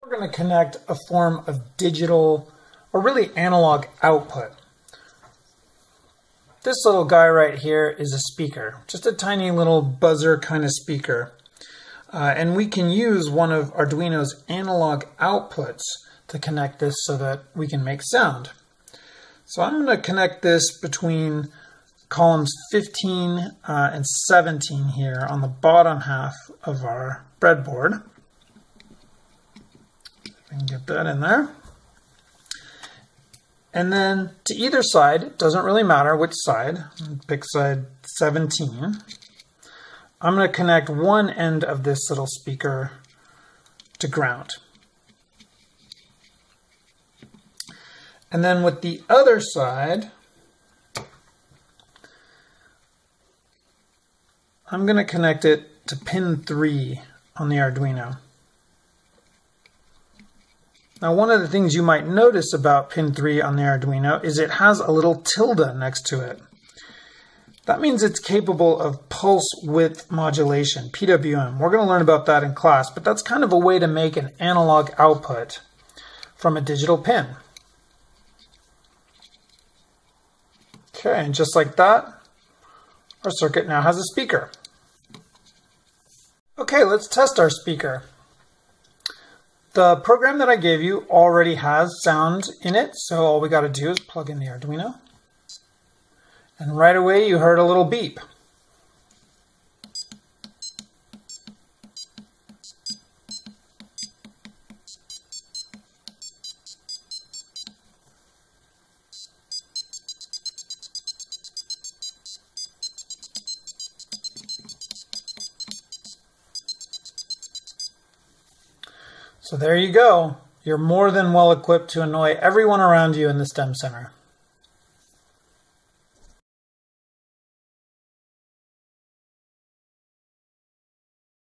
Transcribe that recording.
We're going to connect a form of digital, or really analog output. This little guy right here is a speaker, just a tiny little buzzer kind of speaker. And we can use one of Arduino's analog outputs to connect this so that we can make sound. So I'm going to connect this between columns 15 and 17 here on the bottom half of our breadboard. We can get that in there. And then to either side, it doesn't really matter which side, pick side 17. I'm going to connect one end of this little speaker to ground. And then with the other side, I'm going to connect it to pin 3 on the Arduino. Now, one of the things you might notice about pin 3 on the Arduino is it has a little tilde next to it. That means it's capable of pulse width modulation, PWM. We're going to learn about that in class, but that's kind of a way to make an analog output from a digital pin. Okay, and just like that, our circuit now has a speaker. Okay, let's test our speaker. The program that I gave you already has sound in it, so all we got to do is plug in the Arduino. And right away you heard a little beep. So there you go. You're more than well equipped to annoy everyone around you in the STEM Center.